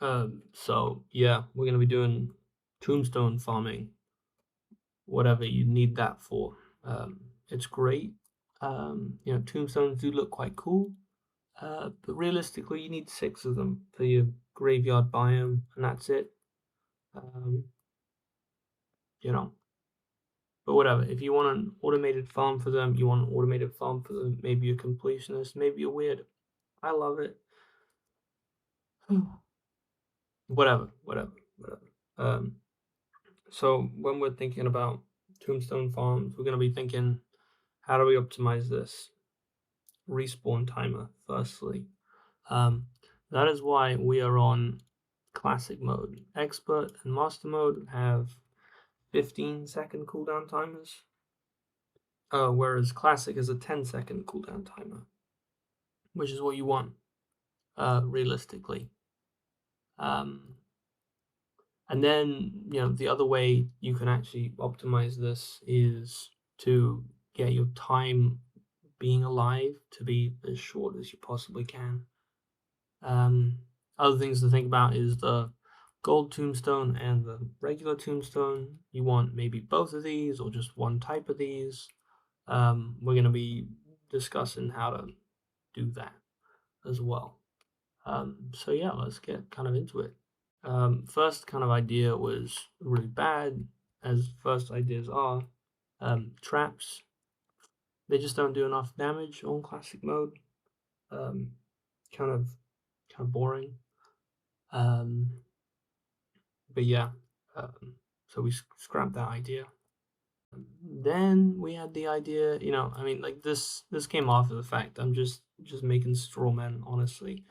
So yeah, we're gonna be doing tombstone farming, whatever you need that for. It's great. Tombstones do look quite cool. But realistically, you need 6 of them for your graveyard biome, and that's it. Um, you know, but whatever. If you want an automated farm for them, you want an automated farm for them. Maybe you're completionist, maybe you're weird. I love it. Whatever. Um, so when we're thinking about tombstone farms, we're going to be thinking, how do we optimize this? Respawn timer, firstly. Um, that is why we are on classic mode. Expert and master mode have 15-second cooldown timers, whereas classic is a 10-second cooldown timer, which is what you want, realistically. Um, and then, the other way you can actually optimize this is to get your time being alive to be as short as you possibly can. Um, Other things to think about is the gold tombstone and the regular tombstone. You want maybe both of these or just one type of these. We're going to be discussing how to do that as well. So yeah, let's get kind of into it. First kind of idea was really bad, as first ideas are. Traps. They just don't do enough damage on classic mode. Um, kind of boring. Um, but yeah, so we scrapped that idea. Then we had the idea, I mean, like this came after the fact. I'm just making straw men, honestly.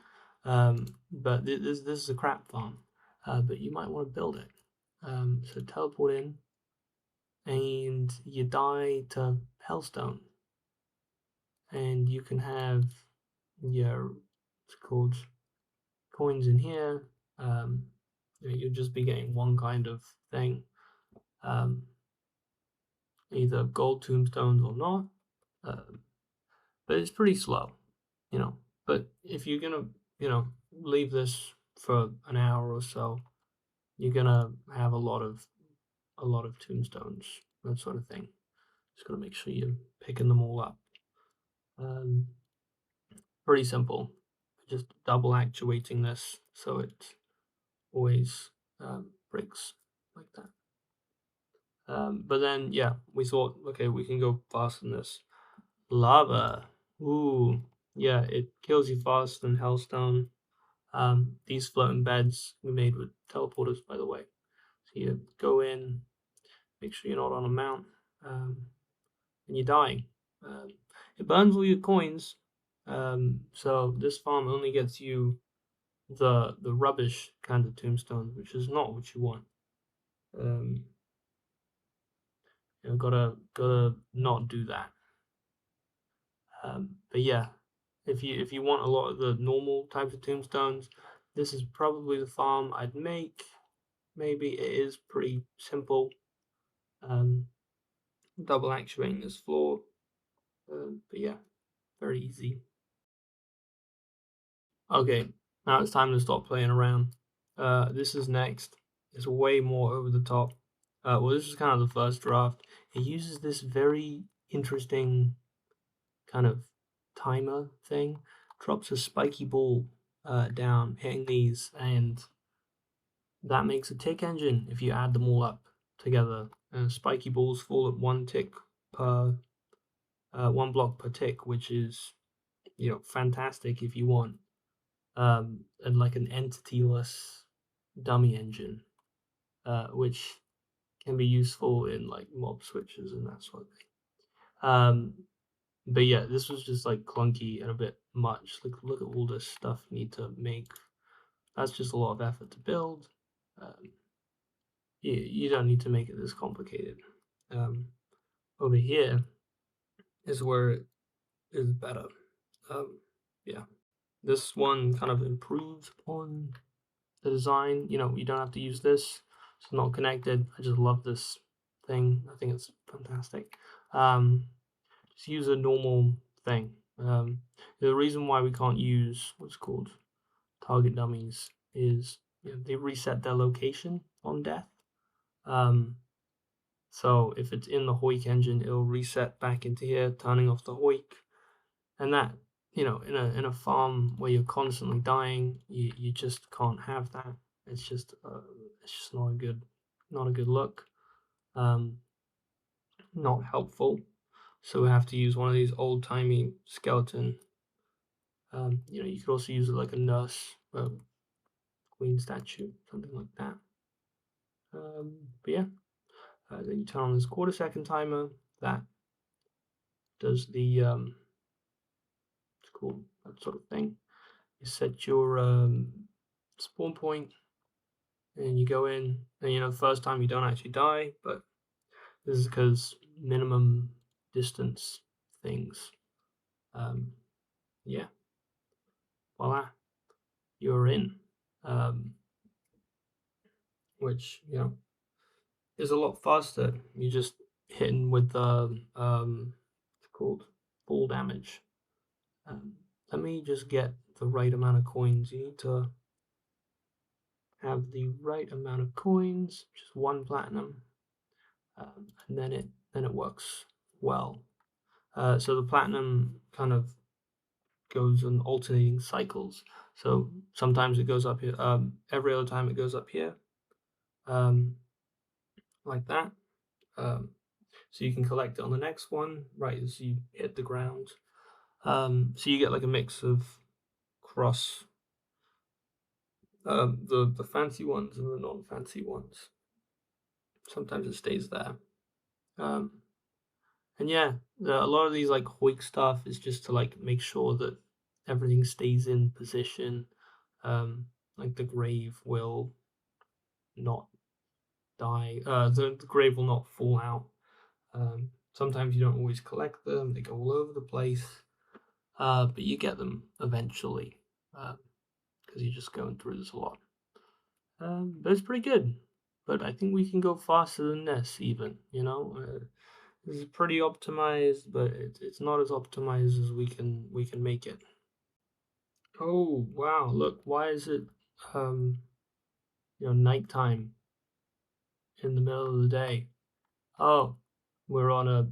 But this is a crap farm. But you might want to build it. So teleport in, and you die to Hellstone, and you can have your what's it called coins in here. You'll just be getting one kind of thing. Um, Either gold tombstones or not. Uh, but it's pretty slow, you know. But if you're gonna, leave this for an hour or so, you're gonna have a lot of tombstones, that sort of thing. Just gotta make sure you're picking them all up. Um, Pretty simple. Just double actuating this so it always breaks like that. But then, yeah, we thought, okay, we can go faster than this. Lava. Ooh, yeah, it kills you faster than Hellstone. These floating beds we made with teleporters, by the way. So you go in, make sure you're not on a mount, and you're dying. Um, it burns all your coins. So this farm only gets you the rubbish kind of tombstones, which is not what you want. Um, gotta not do that. But yeah, if you want a lot of the normal types of tombstones, this is probably the farm I'd make. Maybe it is pretty simple. Um, Double actuating this floor, but yeah, very easy. Okay, now it's time to stop playing around. This is next. It's way more over the top. Well, this is kind of the first draft. It uses this very interesting kind of timer thing. Drops a spiky ball down, hitting these, and that makes a tick engine if you add them all up together. And spiky balls fall at per 1 block per tick, which is fantastic if you want and like an entityless dummy engine, which can be useful in like mob switches and that sort of thing. But yeah, this was just like clunky and a bit much. Like, look at all this stuff you need to make. That's just a lot of effort to build. Um, you don't need to make it this complicated. Um, Over here is where it is better. Yeah, this one kind of improves upon the design. You don't have to use this. It's not connected. I just love this thing. I think it's fantastic. Just use a normal thing. The reason why we can't use what's called target dummies is they reset their location on death. Um, so if it's in the Hoik engine, it'll reset back into here, turning off the Hoik, and that in a farm where you're constantly dying, you just can't have that. It's just not a good look. Um, Not helpful. So we have to use one of these old timey skeleton. You could also use it like a nurse, queen statue, something like that. But yeah, then you turn on this quarter-second timer that does the it's called that sort of thing. You set your spawn point, and you go in, and the first time you don't actually die, but this is because minimum distance things. Yeah, voila, you're in. Which is a lot faster. You just hitting with the it's called full damage. Let me just get the right amount of coins. You need to have the right amount of coins, just 1 platinum, and then it works well. So the platinum kind of goes in alternating cycles. So sometimes it goes up here. Every other time it goes up here, um, like that. Um, so you can collect it on the next one right as you hit the ground. So you get like a mix of cross the fancy ones and the non-fancy ones. Sometimes it stays there. Um, and yeah, a lot of these like Hoik stuff is just to like make sure that everything stays in position. Like the grave will not die. The grave will not fall out. Sometimes you don't always collect them; they go all over the place. But you get them eventually because you're just going through this a lot. But it's pretty good. But I think we can go faster than this, even. This is pretty optimized, but it's not as optimized as we can make it. Oh wow! Look, why is it nighttime in the middle of the day? Oh, we're on a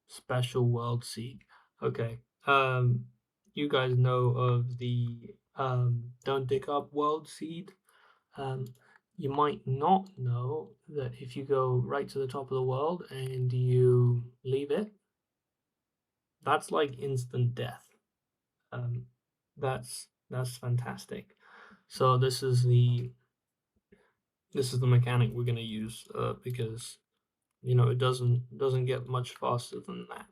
special world seed. Okay. You guys know of the Don't Dig Up world seed? Um, you might not know that if you go right to the top of the world and you leave it, that's like instant death. Um, that's fantastic. So this is the mechanic we're gonna use because it doesn't get much faster than that.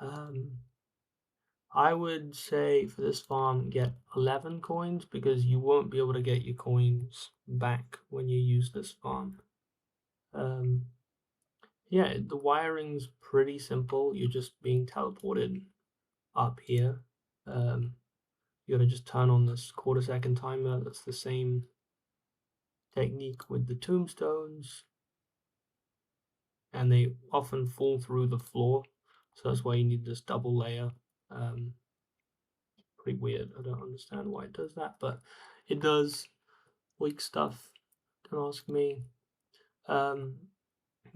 Um, I would say for this farm, get 11 coins because you won't be able to get your coins back when you use this farm. Yeah, the wiring's pretty simple. You're just being teleported up here. You gotta just turn on this quarter-second timer. That's the same technique with the tombstones, and they often fall through the floor, so that's why you need this double layer. Pretty weird. I don't understand why it does that, but it does. Weak stuff. Don't ask me. But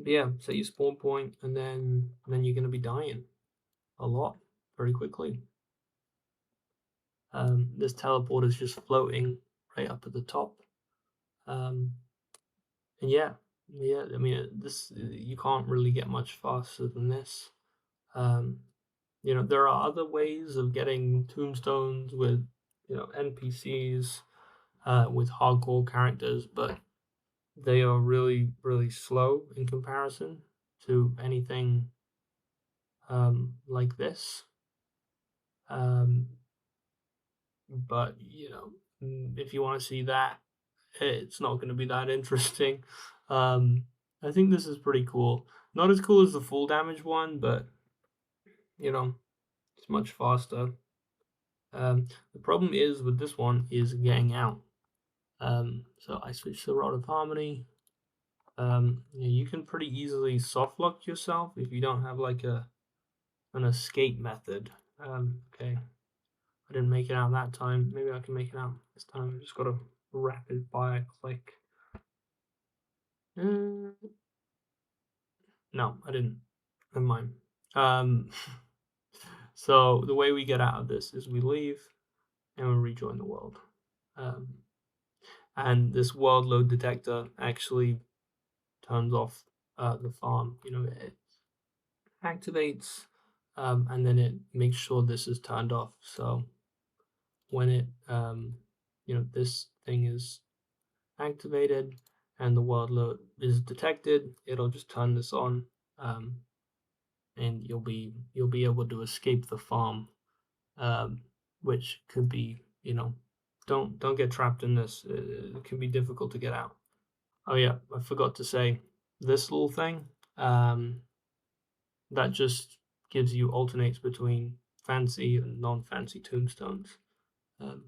yeah, set your spawn point, and then you're gonna be dying a lot very quickly. This teleport is just floating right up at the top. And yeah. I mean, this you can't really get much faster than this. There are other ways of getting tombstones with NPCs, with hardcore characters, but they are really really slow in comparison to anything like this. Um, but if you want to see that, it's not going to be that interesting. I think this is pretty cool. Not as cool as the full damage one, but it's much faster. The problem is with this one is getting out. So I switched to Rod of Harmony. You can pretty easily soft lock yourself if you don't have like an escape method. Okay, I didn't make it out that time. Maybe I can make it out this time. I just gotta rapid fire click. No, I didn't. Never mind. Um, so the way we get out of this is we leave and we rejoin the world. Um, and this world load detector actually turns off the farm. It activates, and then it makes sure this is turned off. So when this thing is activated and the world load is detected, it'll just turn this on, um, and you'll be able to escape the farm, um, which could be don't get trapped in this. It can be difficult to get out. Oh yeah, I forgot to say this little thing. That just gives you alternates between fancy and non-fancy tombstones, um,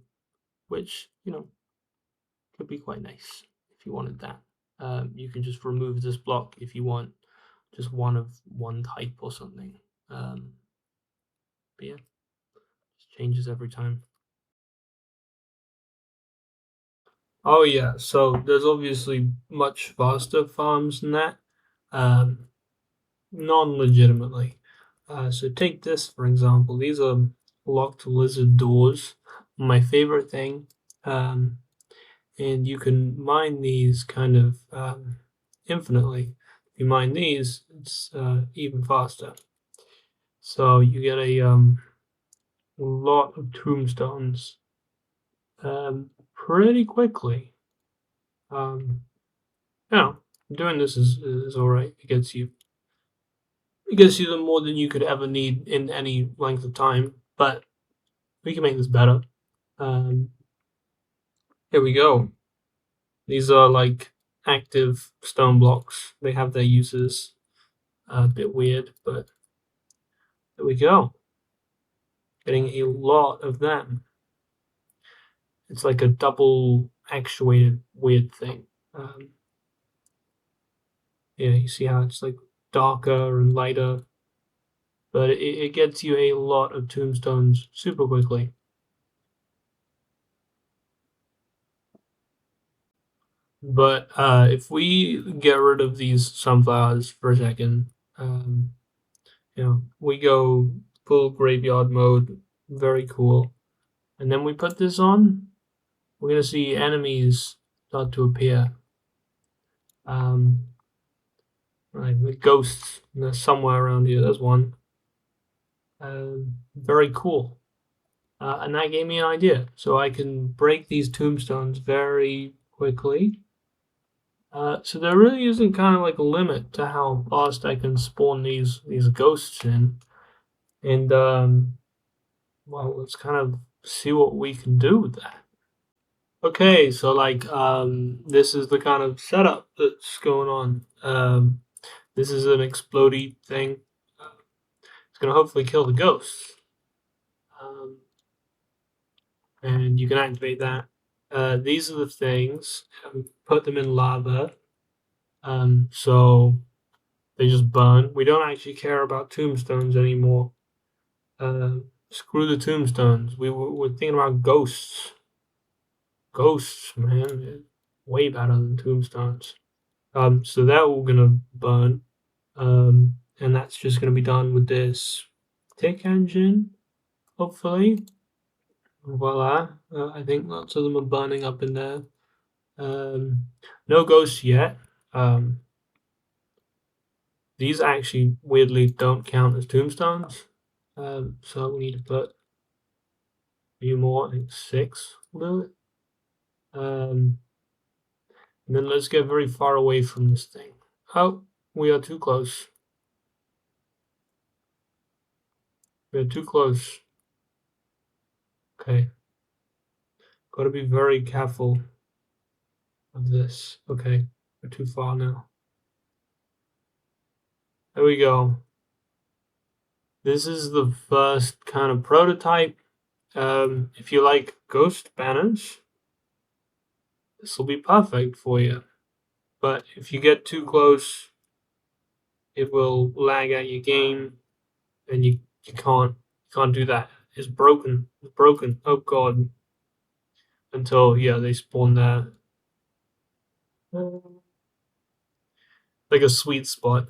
which could be quite nice if you wanted that. You can just remove this block if you want just one of one type or something. But yeah, it changes every time. Oh yeah, so there's obviously much faster farms than that, um, non-legitimately. So take this for example. These are locked lizard doors. My favorite thing, um, and you can mine these kind of infinitely. If you mine these, it's even faster. So you get a lot of tombstones pretty quickly. Um, yeah, doing this is all right. It gets you the more than you could ever need in any length of time. But we can make this better. Um, here we go. These are like active stone blocks. They have their uses. A bit weird, but there we go. Getting a lot of them. It's like a double actuated weird thing. Yeah, you see how it's like darker and lighter, but it gets you a lot of tombstones super quickly. But if we get rid of these sunflowers for a second, we go full graveyard mode, very cool. And then we put this on, we're gonna see enemies start to appear. Um, right, the ghosts. There's somewhere around here. There's one. Very cool. And that gave me an idea. So I can break these tombstones very quickly. So there really isn't kind of like a limit to how fast I can spawn these ghosts in. And well, let's kind of see what we can do with that. Okay, so like this is the kind of setup that's going on. This is an explodey thing. It's gonna hopefully kill the ghosts. Um, and you can activate that. These are the things. Put them in lava, so they just burn. We don't actually care about tombstones anymore. Screw the tombstones. We're thinking about ghosts. Ghosts, man, way better than tombstones. So they're all gonna burn, and that's just gonna be done with this tick engine, hopefully. Voila! I think lots of them are burning up in there. No ghosts yet. Um, these actually weirdly don't count as tombstones. So we need to put a few more. I think 6 will do it. And then let's get very far away from this thing. Oh, we are too close. We are too close. Okay. Got to be very careful of this. Okay, we're too far now. There we go. This is the first kind of prototype. If you like ghost banners, this will be perfect for you. But if you get too close, it will lag out your game, and you can't do that. It's broken. It's broken. Oh god. until they spawn there. Like a sweet spot.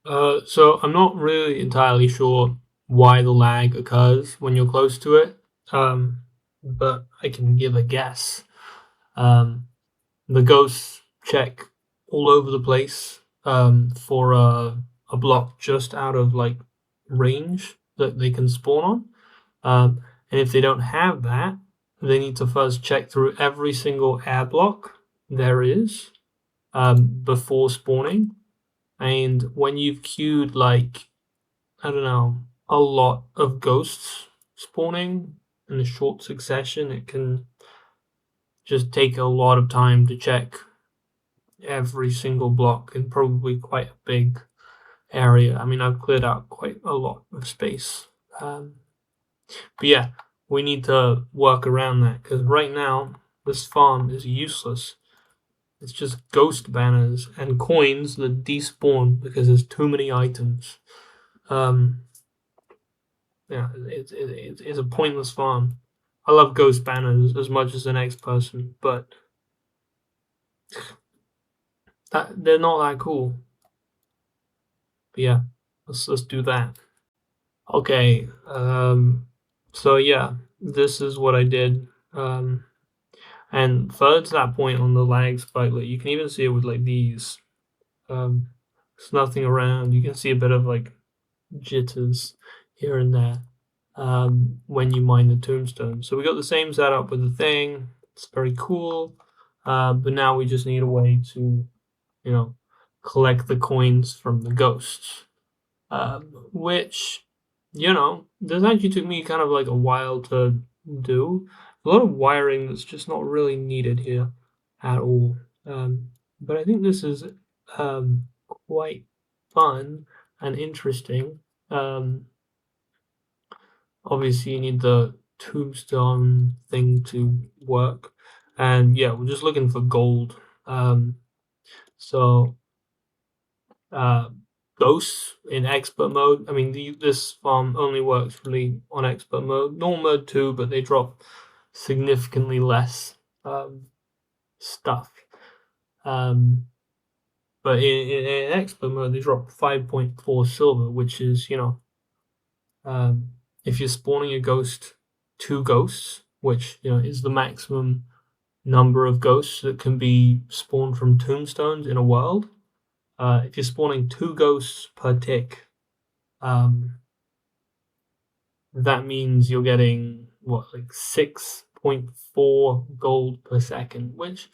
So I'm not really entirely sure why the lag occurs when you're close to it, but I can give a guess. Um, the ghosts check all over the place for a block just out of like range that they can spawn on. And if they don't have that, they need to first check through every single air block there is before spawning. And when you've queued like, I don't know, a lot of ghosts spawning in a short succession, it can just take a lot of time to check every single block in probably quite a big area. I mean, I've cleared out quite a lot of space. But yeah, we need to work around that because right now this farm is useless. It's just ghost banners and coins that despawn because there's too many items. Yeah, it's a pointless farm. I love ghost banners as much as the next person, but they're not that cool. But yeah, let's do that. Okay, so yeah, this is what I did. And further to that point on the lag spike, like you can even see it with like these. There's nothing around. You can see a bit of like jitters here and there when you mine the tombstone. So we got the same setup with the thing. It's very cool. But now we just need a way to, collect the coins from the ghosts. Which, this actually took me kind of like a while to do. A lot of wiring that's just not really needed here at all. But I think this is quite fun and interesting. Um, Obviously, you need the tombstone thing to work, and yeah, we're just looking for gold. So uh, ghosts in expert mode. I mean, this farm only works really on expert mode. Normal mode too, but they drop significantly less stuff. But in expert mode, they drop 5.4 silver, which is, if you're spawning a ghost, two ghosts, which is the maximum number of ghosts that can be spawned from tombstones in a world. If you're spawning two ghosts per tick, that means you're getting like 6.4 gold per second, which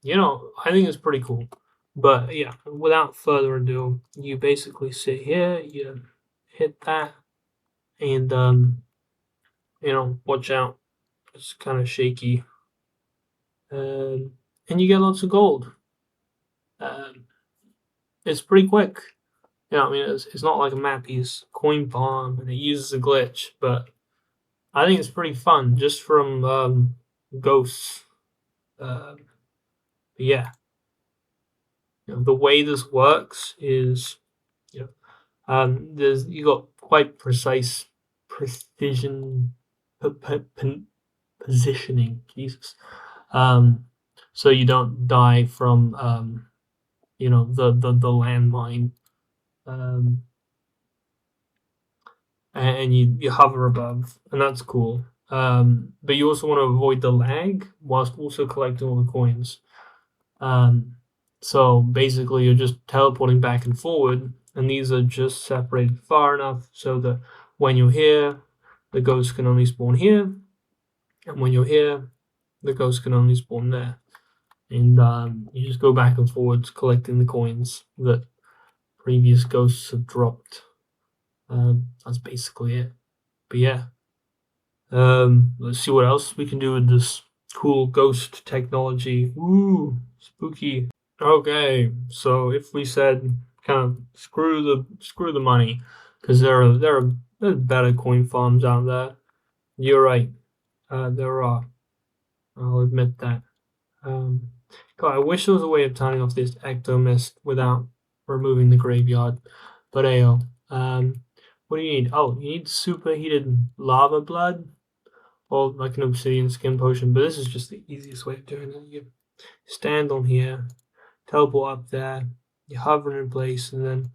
I think is pretty cool. But yeah, without further ado, you basically sit here, you hit that, and watch out. It's kind of shaky, and you get lots of gold. It's pretty quick. I mean, it's not like a Mappy's coin farm and it uses a glitch, but I think it's pretty fun just from ghosts. Yeah, the way this works is, there's you got quite precise precision positioning. Jesus. So you don't die from the landmine. And you hover above, and that's cool. But you also want to avoid the lag whilst also collecting all the coins. So basically, you're just teleporting back and forward, and these are just separated far enough so that when you're here, the ghosts can only spawn here, and when you're here, the ghosts can only spawn there. And you just go back and forwards collecting the coins that previous ghosts have dropped. That's basically it. But yeah, let's see what else we can do with this cool ghost technology. Ooh, spooky. Okay, so if we said kind of screw the money, because there are better coin farms out there. You're right. There are. I'll admit that. God, I wish there was a way of turning off this ecto mist without removing the graveyard. But ayo. What do you need? Oh, you need superheated lava blood. or like an obsidian skin potion, but this is just the easiest way of doing it. You stand on here, teleport up there, you're hovering in place, and then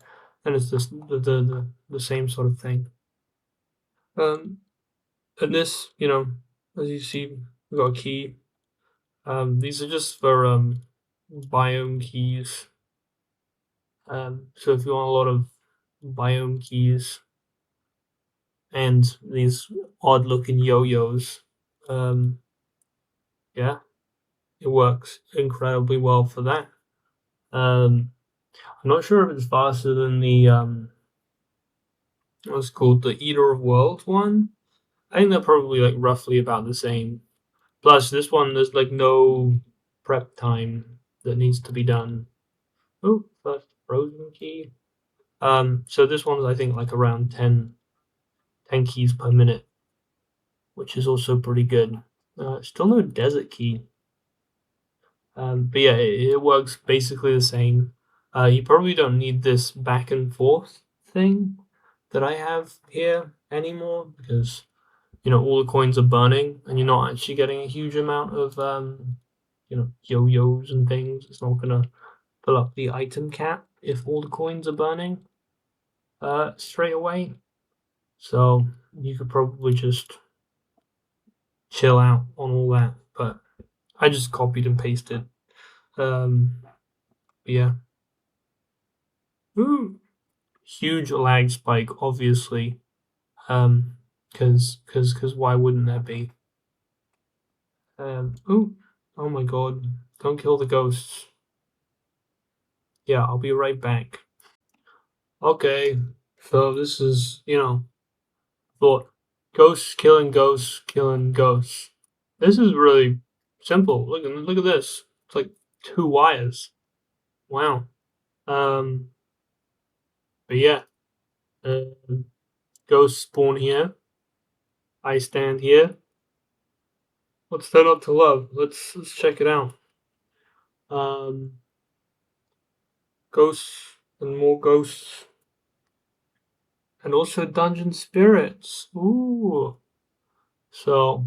it's just the same sort of thing. And this, as you see, we've got a key. These are just for biome keys. So if you want a lot of biome keys and these odd looking yo-yos, yeah, it works incredibly well for that. I'm not sure if it's faster than the what's called the Eater of Worlds one. I think they're probably like roughly about the same. Plus, this one there's like no prep time that needs to be done. Oh, first frozen key. So this one's I think like around 10 keys per minute, which is also pretty good. Still no desert key. But yeah, it works basically the same. You probably don't need this back and forth thing that I have here anymore because all the coins are burning and you're not actually getting a huge amount of yo-yos and things. It's not gonna fill up the item cap if all the coins are burning straight away. So you could probably just chill out on all that. But I just copied and pasted. Yeah. Ooh. Huge lag spike, obviously. Because why wouldn't there be? Oh my god! Don't kill the ghosts. Yeah, I'll be right back. Okay, so this is thought ghosts killing ghosts killing ghosts. This is really simple. Look at this. It's like 2 wires. Wow. Um, but yeah, ghosts spawn here. I stand here. What's there not to love? Let's check it out. Ghosts and more ghosts, and also dungeon spirits. Ooh. So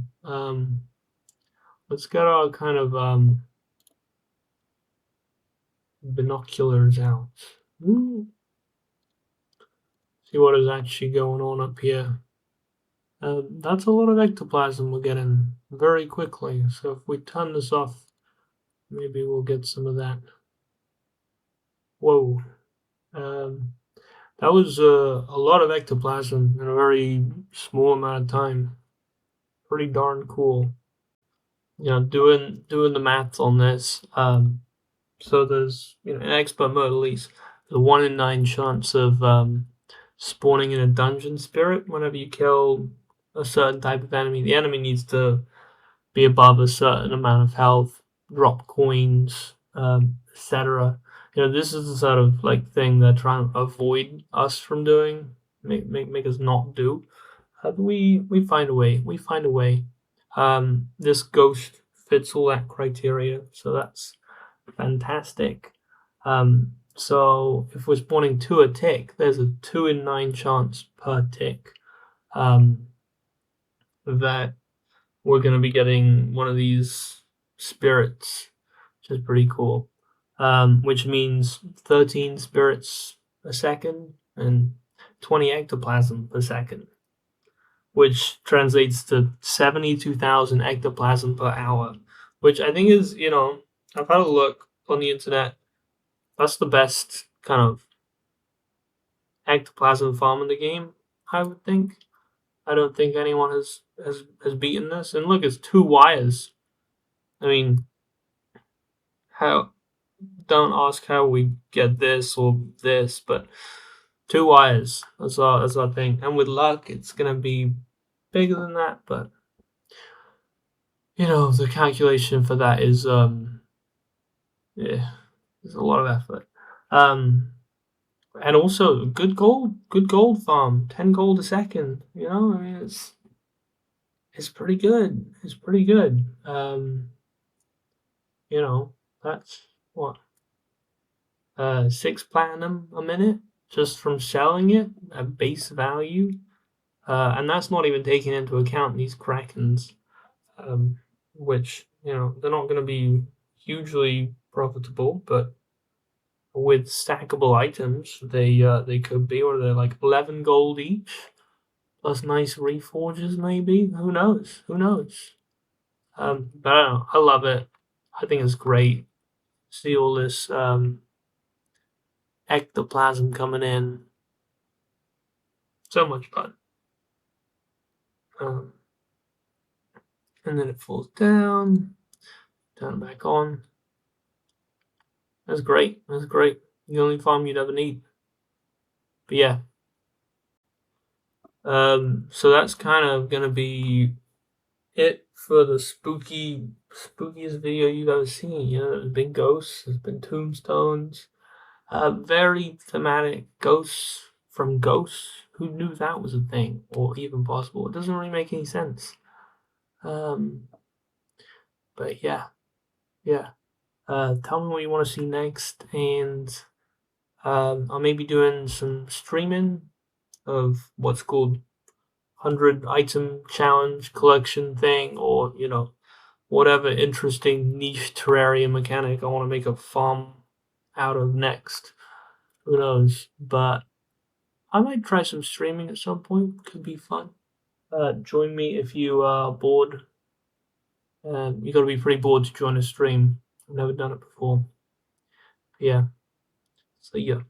let's get our kind of binoculars out. Ooh. See what is actually going on up here. That's a lot of ectoplasm we're getting very quickly. So if we turn this off, maybe we'll get some of that. Whoa. That was a lot of ectoplasm in a very small amount of time. Pretty darn cool. Doing the math on this. So there's in expert mode at least the 1 in 9 chance of spawning in a dungeon spirit whenever you kill a certain type of enemy. The enemy needs to be above a certain amount of health, drop coins, etc. This is the sort of like thing they're trying to avoid us from doing, make us not do. But we find a way. We find a way. This ghost fits all that criteria, so that's fantastic. So if we're spawning 2 a tick, there's a 2 in 9 chance per tick that we're going to be getting one of these spirits, which is pretty cool. Which means 13 spirits a second and 20 ectoplasm per second, which translates to 72,000 ectoplasm per hour, which I think is, I've had a look on the internet. That's the best kind of ectoplasm farm in the game, I would think. I don't think anyone has beaten this. And look, it's 2 wires. I mean, how? Don't ask how we get this or this, but 2 wires. That's our thing. And with luck, it's gonna be bigger than that. But the calculation for that is yeah, there's a lot of effort. And also good gold farm, 10 gold a second. I mean it's pretty good. It's pretty good. That's what 6 platinum a minute just from selling it at base value, and that's not even taking into account these krakens. which they're not going to be hugely profitable, but with stackable items, they could be, or they're like 11 gold each, plus nice reforges maybe. Who knows? Who knows? But I don't know. I love it. I think it's great. See all this ectoplasm coming in. So much fun. Um, and then it falls down, turn it back on. That's great. That's great. The only farm you'd ever need. But yeah. So that's kind of gonna be it for the spookiest video you've ever seen. There's been ghosts, there's been tombstones, very thematic ghosts from ghosts. Who knew that was a thing or even possible? It doesn't really make any sense. But yeah. Tell me what you want to see next, and I'll maybe doing some streaming of what's called 100 item challenge collection thing, or whatever interesting niche Terraria mechanic I want to make a farm out of next. Who knows? But I might try some streaming at some point. Could be fun. Join me if you are bored. You got to be pretty bored to join a stream. I've never done it before. Yeah. So yeah.